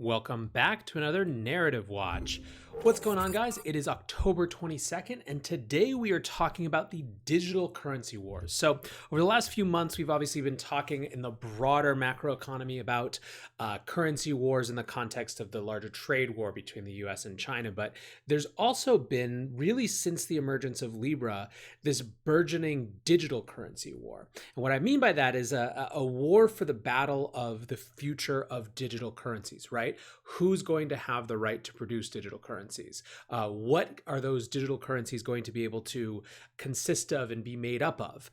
Welcome back to another Narrative Watch. What's going on, guys? It is October 22nd, and today we are talking about the digital currency wars. So over the last few months, we've obviously been talking in the broader macroeconomy about currency wars in the context of the larger trade war between the US and China. But there's also been, really since the emergence of Libra, this burgeoning digital currency war. And what I mean by that is a war for the battle of the future of digital currencies, right? Who's going to have the right to produce digital currencies? What are those digital currencies going to be able to consist of and be made up of?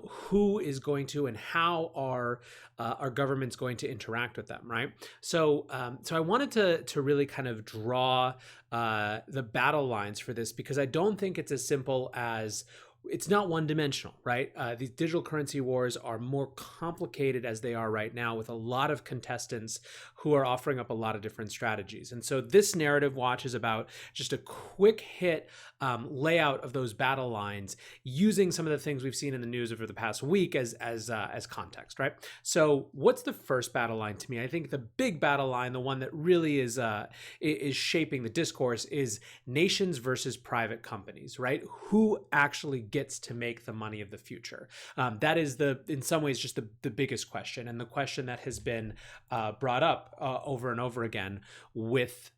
Who is going to, and how are our governments going to interact with them, right? So I wanted to really kind of draw the battle lines for this, because I don't think it's as simple as, it's not one-dimensional, right? These digital currency wars are more complicated as they are right now, with a lot of contestants who are offering up a lot of different strategies. And so this narrative watch is about just a quick hit layout of those battle lines, using some of the things we've seen in the news over the past week as context, right? So what's the first battle line to me? I think the big battle line, the one that really is shaping the discourse, is nations versus private companies, right? Who actually gets to make the money of the future? That is in some ways, just the biggest question, and the question that has been brought up over and over again with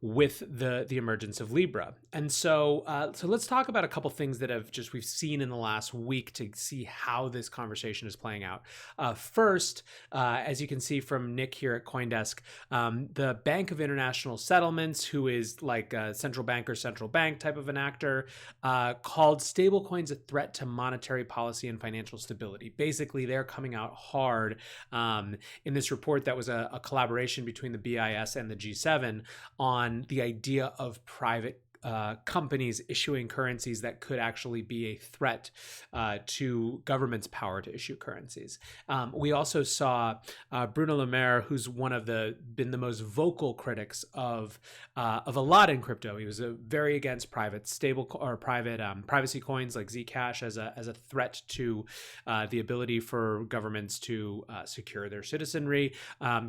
the emergence of Libra. And so let's talk about a couple things that we've seen in the last week to see how this conversation is playing out. First, as you can see from Nick here at CoinDesk, the Bank of International Settlements, who is like a central bank or central bank type of an actor, called stablecoins a threat to monetary policy and financial stability. Basically, they're coming out hard in this report that was a collaboration between the BIS and the G7 on the idea of private companies issuing currencies that could actually be a threat to government's power to issue currencies. We also saw Bruno Le Maire, who's been the most vocal critics of a lot in crypto. He was very against private privacy coins like Zcash as a threat to the ability for governments to secure their citizenry.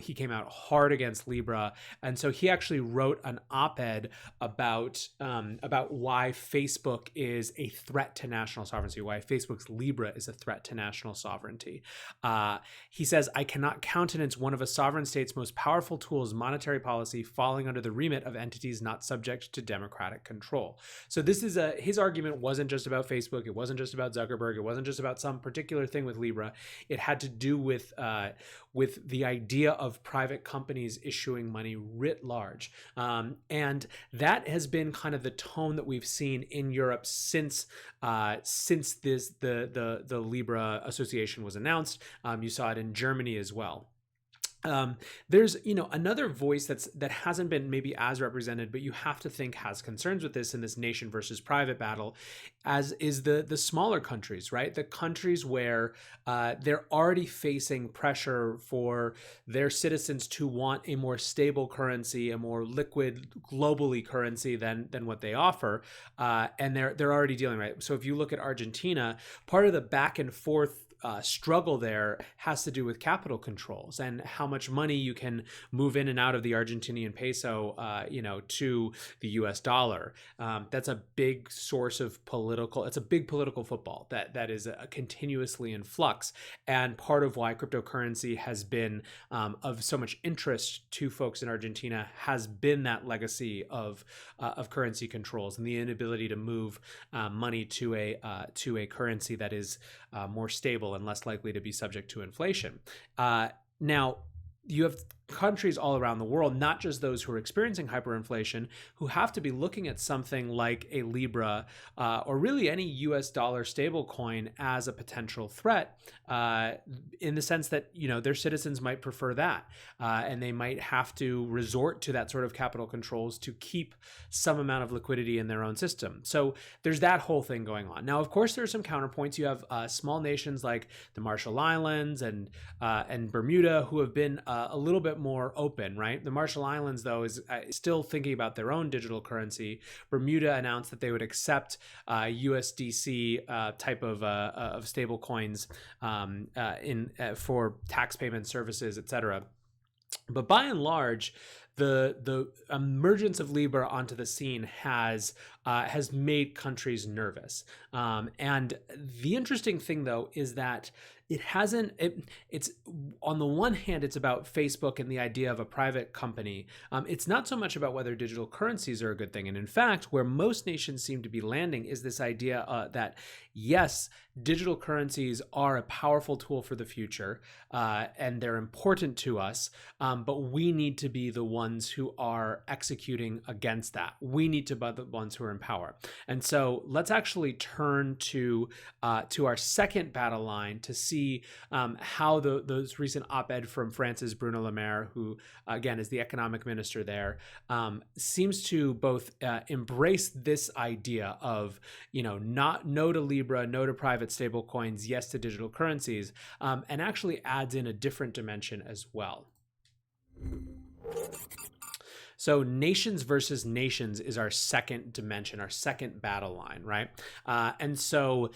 He came out hard against Libra, and so he actually wrote an op-ed about why Facebook is a threat to national sovereignty, why Facebook's Libra is a threat to national sovereignty. He says, "I cannot countenance one of a sovereign state's most powerful tools, monetary policy, falling under the remit of entities not subject to democratic control." So this is his argument wasn't just about Facebook. It wasn't just about Zuckerberg. It wasn't just about some particular thing with Libra. It had to do with the idea of private companies issuing money writ large. And that has been kind of the tone that we've seen in Europe since the Libra association was announced. You saw it in Germany as well. There's another voice that hasn't been maybe as represented, but you have to think has concerns with this in this nation versus private battle, as is the smaller countries, right? The countries where they're already facing pressure for their citizens to want a more stable currency, a more liquid globally currency than what they offer, and they're already dealing, right? So if you look at Argentina, part of the back and forth struggle there has to do with capital controls and how much money you can move in and out of the Argentinian peso, to the US dollar. That's a big source of it's a big political football that is continuously in flux. And part of why cryptocurrency has been of so much interest to folks in Argentina has been that legacy of currency controls and the inability to move money to a currency that is more stable and less likely to be subject to inflation. Now, you have countries all around the world, not just those who are experiencing hyperinflation, who have to be looking at something like a Libra or really any US dollar stablecoin as a potential threat, in the sense that their citizens might prefer that, and they might have to resort to that sort of capital controls to keep some amount of liquidity in their own system. So there's that whole thing going on. Now, of course, there are some counterpoints. You have small nations like the Marshall Islands and Bermuda, who have been a little bit more open, right? The Marshall Islands, though, is still thinking about their own digital currency. Bermuda announced that they would accept USDC type of stable coins for tax payment services, etc. But by and large, the emergence of Libra onto the scene has made countries nervous. And the interesting thing, though, is that it's on the one hand, it's about Facebook and the idea of a private company. It's not so much about whether digital currencies are a good thing. And in fact, where most nations seem to be landing is this idea that yes, digital currencies are a powerful tool for the future, and they're important to us, but we need to be the ones who are executing against that. We need to be the ones who are in power. And so let's actually turn to our second battle line to see how those recent op-ed from France's Bruno Le Maire, who again is the economic minister there, seems to both embrace this idea of, not no to Libra, no to private stable coins, yes to digital currencies, and actually adds in a different dimension as well. So nations versus nations is our second dimension, our second battle line, right? And so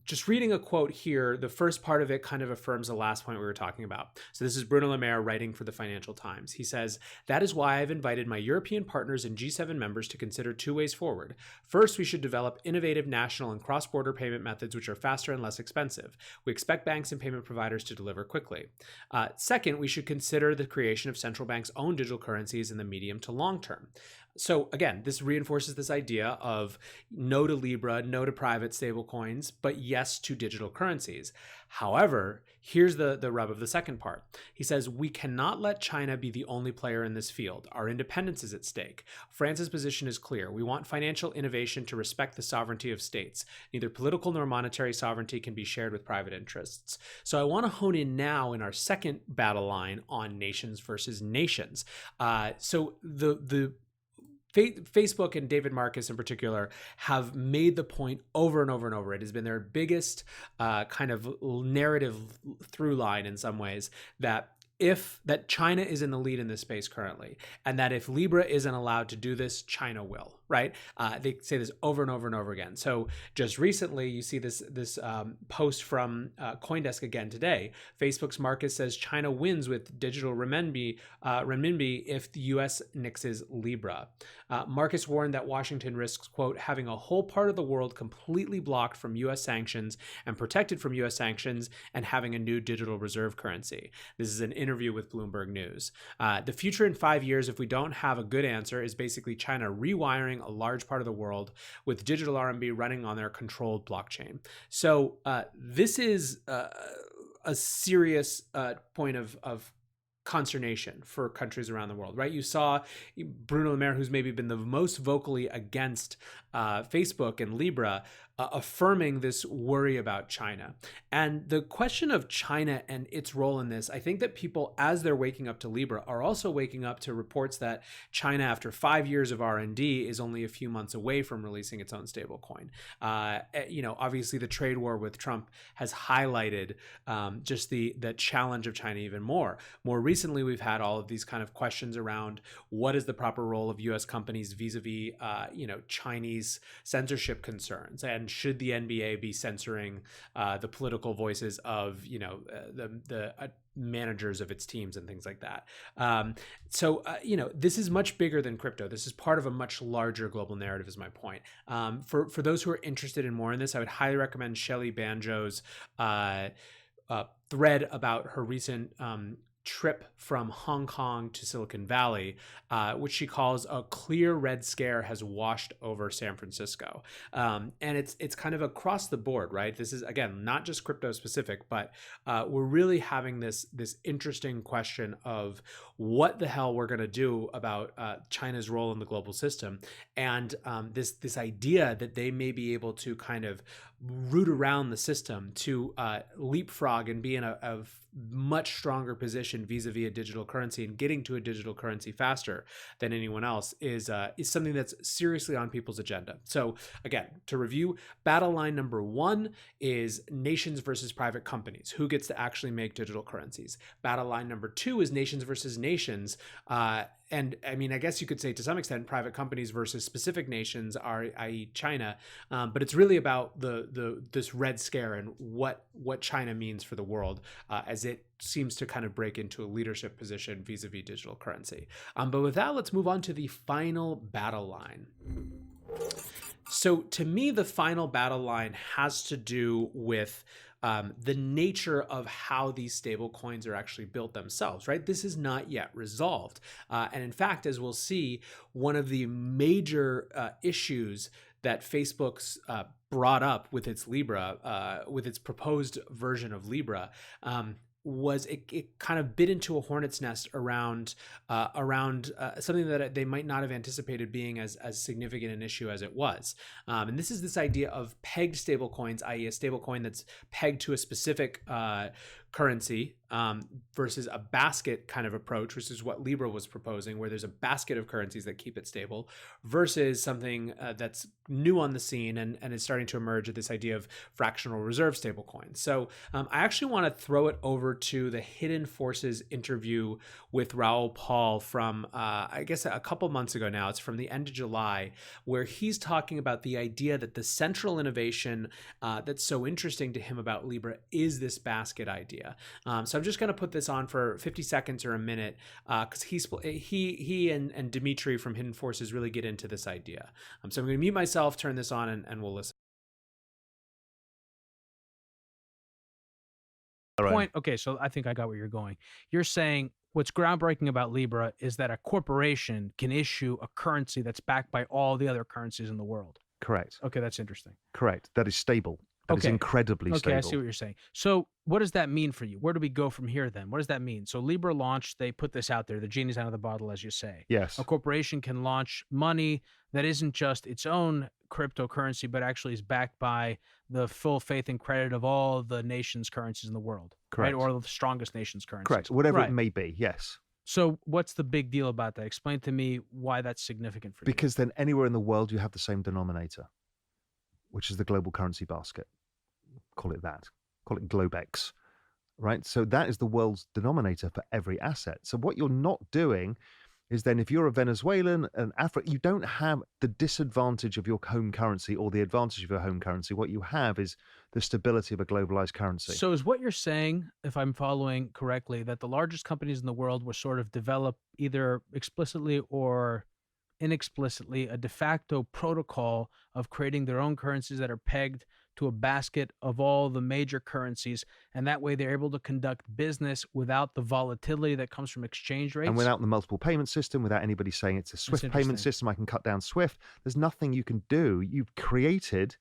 just reading a quote here, the first part of it kind of affirms the last point we were talking about. So this is Bruno Le Maire writing for the Financial Times. He says, "That is why I've invited my European partners and G7 members to consider two ways forward. First, we should develop innovative national and cross-border payment methods which are faster and less expensive. We expect banks and payment providers to deliver quickly. Second, we should consider the creation of central banks' own digital currencies in the medium to long term." So again, this reinforces this idea of no to Libra, no to private stablecoins, but yes to digital currencies. However, here's the rub of the second part. He says, "We cannot let China be the only player in this field. Our independence is at stake. France's position is clear. We want financial innovation to respect the sovereignty of states. Neither political nor monetary sovereignty can be shared with private interests." So I want to hone in now in our second battle line on nations versus nations. So the Facebook and David Marcus in particular have made the point over and over and over. It has been their biggest kind of narrative through line in some ways that China is in the lead in this space currently, and that if Libra isn't allowed to do this, China will, right? They say this over and over and over again. So just recently, you see this post from CoinDesk again today. Facebook's Marcus says China wins with digital renminbi if the U.S. nixes Libra. Marcus warned that Washington risks, quote, having a whole part of the world completely blocked from U.S. sanctions and protected from U.S. sanctions and having a new digital reserve currency. This is an interview with Bloomberg News. The future in 5 years, if we don't have a good answer, is basically China rewiring a large part of the world with digital RMB running on their controlled blockchain. So this is a serious point of consternation for countries around the world, right? You saw Bruno Le Maire, who's maybe been the most vocally against Facebook and Libra, affirming this worry about China. And the question of China and its role in this, I think that people, as they're waking up to Libra, are also waking up to reports that China, after 5 years of R&D, is only a few months away from releasing its own stablecoin. Obviously the trade war with Trump has highlighted just the challenge of China even more. More recently, we've had all of these kind of questions around what is the proper role of U.S. companies vis-a-vis, Chinese censorship concerns, and should the NBA be censoring the political voices of, the managers of its teams and things like that. This is much bigger than crypto. This is part of a much larger global narrative, is my point. For those who are interested in more in this, I would highly recommend Shelley Banjo's thread about her recent trip from Hong Kong to Silicon Valley, which she calls a clear red scare has washed over San Francisco. And it's kind of across the board, right? This is, again, not just crypto specific, but we're really having this interesting question of what the hell we're going to do about China's role in the global system. And this idea that they may be able to kind of root around the system to leapfrog and be in a much stronger position vis-a-vis a digital currency, and getting to a digital currency faster than anyone else is something that's seriously on people's agenda. So again, to review, battle line number 1 is nations versus private companies. Who gets to actually make digital currencies? Battle line number 2 is nations versus nations. And I mean, I guess you could say to some extent private companies versus specific nations, i.e. China, but it's really about this red scare and what China means for the world as it seems to kind of break into a leadership position vis-a-vis digital currency. But with that, let's move on to the final battle line. So to me, the final battle line has to do with the nature of how these stable coins are actually built themselves, right? This is not yet resolved. And in fact, as we'll see, one of the major issues that Facebook's brought up with its Libra, with its proposed version of Libra, was it kind of bit into a hornet's nest around something that they might not have anticipated being as significant an issue as it was. And this is this idea of pegged stablecoins, i.e. a stablecoin that's pegged to a specific currency versus a basket kind of approach, which is what Libra was proposing, where there's a basket of currencies that keep it stable, versus something that's new on the scene and is starting to emerge at this idea of fractional reserve stablecoins. So I actually want to throw it over to the Hidden Forces interview with Raoul Pal from, I guess, a couple months ago now. It's from the end of July, where he's talking about the idea that the central innovation that's so interesting to him about Libra is this basket idea. So I'm just going to put this on for 50 seconds or a minute because he and Dimitri from Hidden Forces really get into this idea. So I'm going to mute myself, turn this on, and we'll listen. Point. Okay, so I think I got where you're going. You're saying what's groundbreaking about Libra is that a corporation can issue a currency that's backed by all the other currencies in the world. Correct. Okay, that's interesting. Correct. That is stable. That is incredibly stable. Okay, I see what you're saying. So what does that mean for you? Where do we go from here then? What does that mean? So Libra launched, they put this out there, the genie's out of the bottle, as you say. Yes. A corporation can launch money that isn't just its own cryptocurrency, but actually is backed by the full faith and credit of all the nation's currencies in the world. Correct. Right? Or the strongest nation's currencies. Correct. Whatever it may be, yes. So what's the big deal about that? Explain to me why that's significant for you. Because then anywhere in the world you have the same denominator, which is the global currency basket. Call it that. Call it Globex, right? So that is the world's denominator for every asset. So what you're not doing is then if you're a Venezuelan and Africa, you don't have the disadvantage of your home currency or the advantage of your home currency. What you have is the stability of a globalized currency. So is what you're saying, if I'm following correctly, that the largest companies in the world will sort of develop either explicitly or inexplicitly a de facto protocol of creating their own currencies that are pegged to a basket of all the major currencies, and that way they're able to conduct business without the volatility that comes from exchange rates? And without the multiple payment system, without anybody saying it's a SWIFT payment system, I can cut down SWIFT, there's nothing you can do. You've created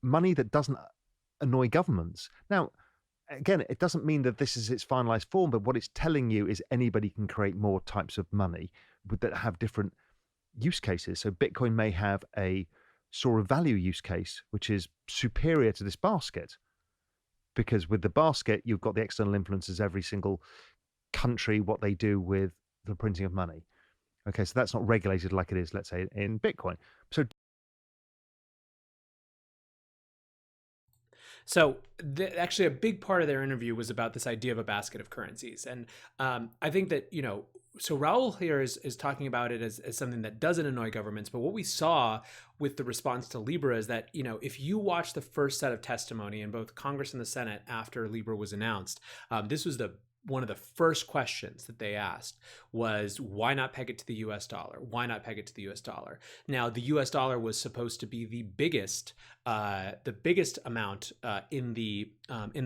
money that doesn't annoy governments. Now, again, it doesn't mean that this is its finalized form, but what it's telling you is anybody can create more types of money that have different use cases. So Bitcoin may have a store of value use case, which is superior to this basket. Because with the basket, you've got the external influences, every single country, what they do with the printing of money. Okay, so that's not regulated like it is, let's say, in Bitcoin. So actually a big part of their interview was about this idea of a basket of currencies. And I think that, so Raoul here is talking about it as something that doesn't annoy governments. But what we saw with the response to Libra is that, if you watch the first set of testimony in both Congress and the Senate after Libra was announced, this was one of the first questions that they asked was, why not peg it to the US dollar? Why not peg it to the US dollar? Now, the US dollar was supposed to be the biggest amount in the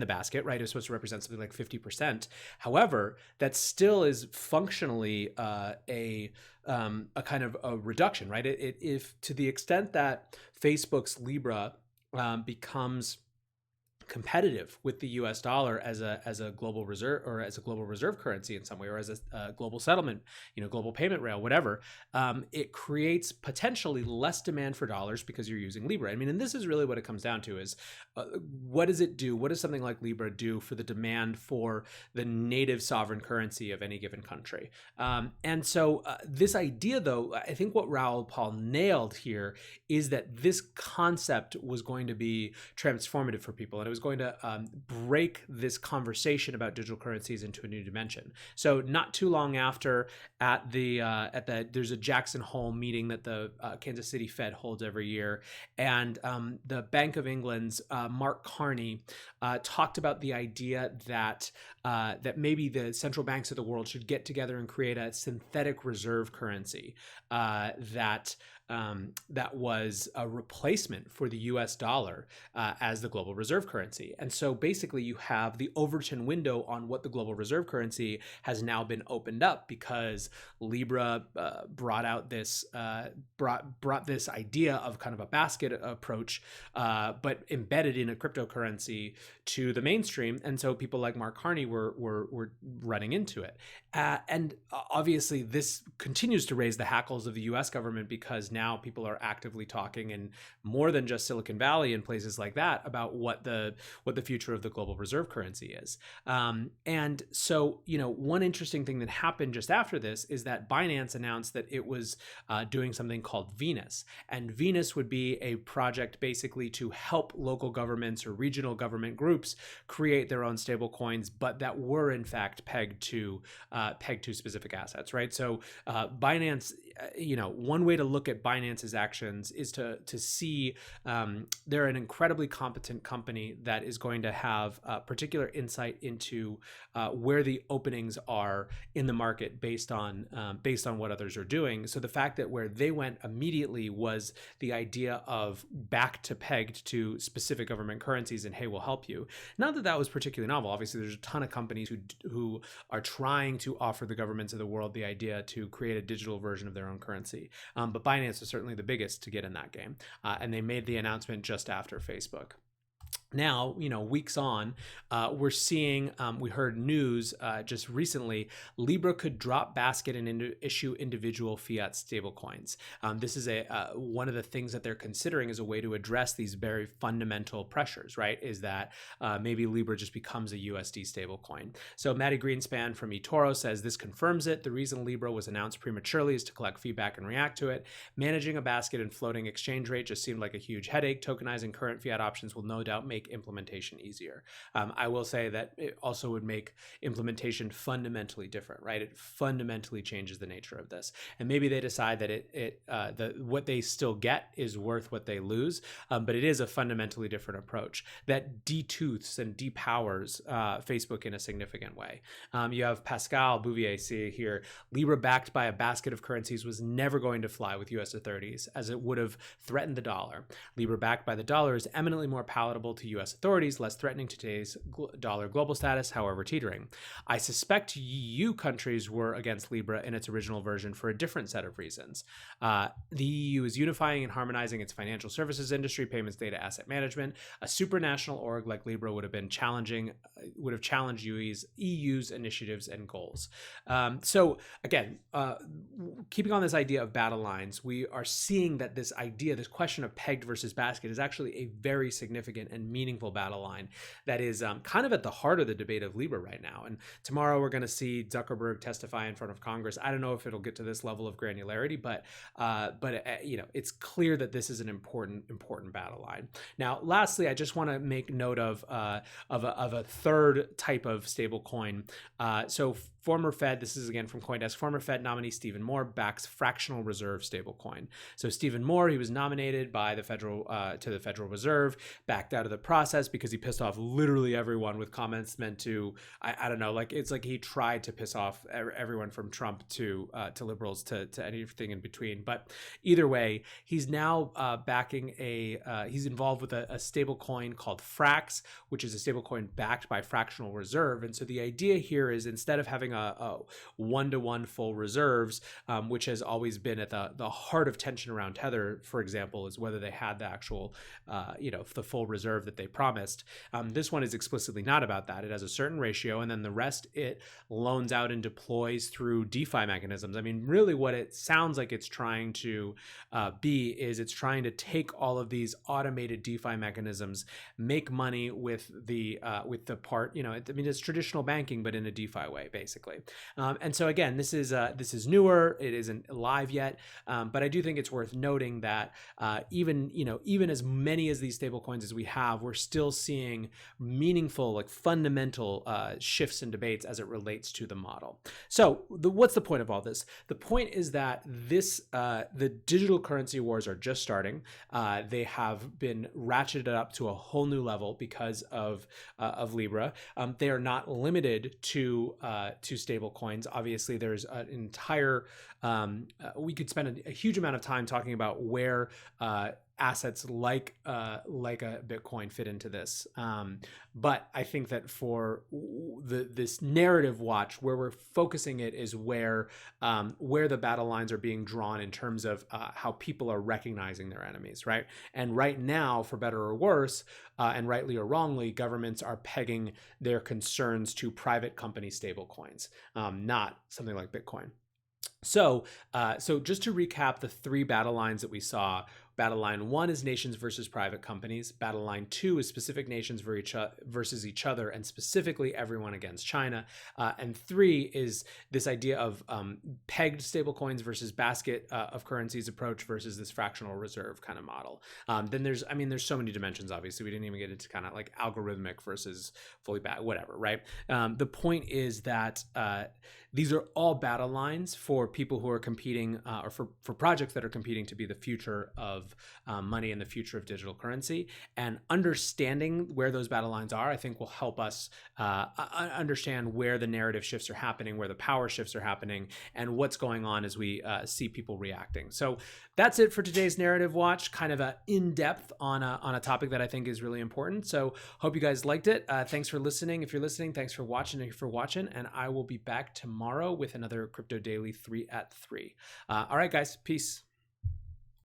basket, right? It was supposed to represent something like 50%. However, that still is functionally a kind of a reduction, right? If to the extent that Facebook's Libra becomes competitive with the US dollar as a global reserve, or as a global reserve currency in some way, or as a global settlement, global payment rail, whatever, it creates potentially less demand for dollars because you're using Libra. I mean, and this is really what it comes down to is what does it do? What does something like Libra do for the demand for the native sovereign currency of any given country? And so this idea, though, I think what Raoul Pal nailed here is that this concept was going to be transformative for people, and it was going to break this conversation about digital currencies into a new dimension. So not too long after, there's a Jackson Hole meeting that the Kansas City Fed holds every year, and the Bank of England's Mark Carney talked about the idea that maybe the central banks of the world should get together and create a synthetic reserve currency that was a replacement for the US dollar as the global reserve currency. And so basically you have the Overton window on what the global reserve currency has now been opened up, because Libra brought this idea of kind of a basket approach, but embedded in a cryptocurrency to the mainstream. And so people like Mark Carney were running into it. And obviously this continues to raise the hackles of the US government, because now people are actively talking in more than just Silicon Valley and places like that about what the future of the global reserve currency is. And so, one interesting thing that happened just after this is that Binance announced that it was doing something called Venus. And Venus would be a project basically to help local governments or regional government groups create their own stable coins, but that were in fact pegged to specific assets, right? So Binance, one way to look at Binance's actions is to see they're an incredibly competent company that is going to have particular insight into where the openings are in the market based on what others are doing. So the fact that where they went immediately was the idea of back to pegged to specific government currencies, and hey, we'll help you. Not that that was particularly novel. Obviously, there's a ton of companies who are trying to offer the governments of the world the idea to create a digital version of their own currency. But Binance is certainly the biggest to get in that game. And they made the announcement just after Facebook. Now, weeks on, we're seeing, we heard news just recently, Libra could drop basket and issue individual fiat stablecoins. This is one of the things that they're considering as a way to address these very fundamental pressures, right? Is that maybe Libra just becomes a USD stablecoin. So Maddie Greenspan from eToro says this confirms it. The reason Libra was announced prematurely is to collect feedback and react to it. Managing a basket and floating exchange rate just seemed like a huge headache. Tokenizing current fiat options will no doubt make implementation easier. I will say that it also would make implementation fundamentally different, right? It fundamentally changes the nature of this. And maybe they decide that what they still get is worth what they lose, but it is a fundamentally different approach that detooths and depowers Facebook in a significant way. You have Pascal Bouvier here, Libra backed by a basket of currencies was never going to fly with US authorities, as it would have threatened the dollar. Libra backed by the dollar is eminently more palatable to US authorities, less threatening to today's dollar global status, however teetering. I suspect EU countries were against Libra in its original version for a different set of reasons. The EU is unifying and harmonizing its financial services industry, payments, data, asset management. A supranational org like Libra would have challenged EU's initiatives and goals. So again, keeping on this idea of battle lines, we are seeing that this question of pegged versus basket is actually a very significant and meaningful battle line that is kind of at the heart of the debate of Libra right now. And tomorrow we're going to see Zuckerberg testify in front of Congress. I don't know if it'll get to this level of granularity, but it's clear that this is an important battle line. Now, lastly, I just want to make note of a third type of stable coin. So former Fed, this is again from CoinDesk, former Fed nominee Stephen Moore backs fractional reserve stablecoin. So Stephen Moore, he was nominated by the to the Federal Reserve, backed out of the process because he pissed off literally everyone with comments meant to, I don't know, it's like he tried to piss off everyone from Trump to liberals to anything in between. But either way, he's now backing he's involved with a stable coin called Fracks, which is a stable coin backed by fractional reserve. And so the idea here is, instead of having a one-to-one full reserves, which has always been at the heart of tension around Tether, for example, is whether they had the actual, the full reserve that they promised. This one is explicitly not about that. It has a certain ratio, and then the rest it loans out and deploys through DeFi mechanisms. I mean, really what it sounds like it's trying to be is it's trying to take all of these automated DeFi mechanisms, make money with the part, it's traditional banking, but in a DeFi way, basically. And so again, this is newer. It isn't live yet, but I do think it's worth noting that even as many as these stablecoins as we have, we're still seeing meaningful, like fundamental shifts in debates as it relates to the model. So what's the point of all this? The point is that the digital currency wars are just starting. They have been ratcheted up to a whole new level because of Libra. They are not limited to stable coins. Obviously, there's an entire we could spend a huge amount of time talking about where assets like a Bitcoin fit into this. But I think that for this narrative watch, where we're focusing it is where the battle lines are being drawn in terms of how people are recognizing their enemies, right? And right now, for better or worse, and rightly or wrongly, governments are pegging their concerns to private company stablecoins, not something like Bitcoin. So just to recap the three battle lines that we saw. Battle line 1 is nations versus private companies. Battle line 2 is specific nations versus each other, and specifically everyone against China. And 3 is this idea of pegged stablecoins versus basket of currencies approach versus this fractional reserve kind of model. Then there's so many dimensions. Obviously, we didn't even get into kind of like algorithmic versus fully whatever, right? The point is that these are all battle lines for people who are competing, or for projects that are competing to be the future of money and the future of digital currency. And understanding where those battle lines are, I think, will help us understand where the narrative shifts are happening, where the power shifts are happening, and what's going on as we see people reacting. So that's it for today's Narrative Watch, kind of a in-depth on a topic that I think is really important. So hope you guys liked it. Thanks for listening. If you're listening, thanks for watching. And I will be back tomorrow with another Crypto Daily 3 at 3. All right, guys, peace.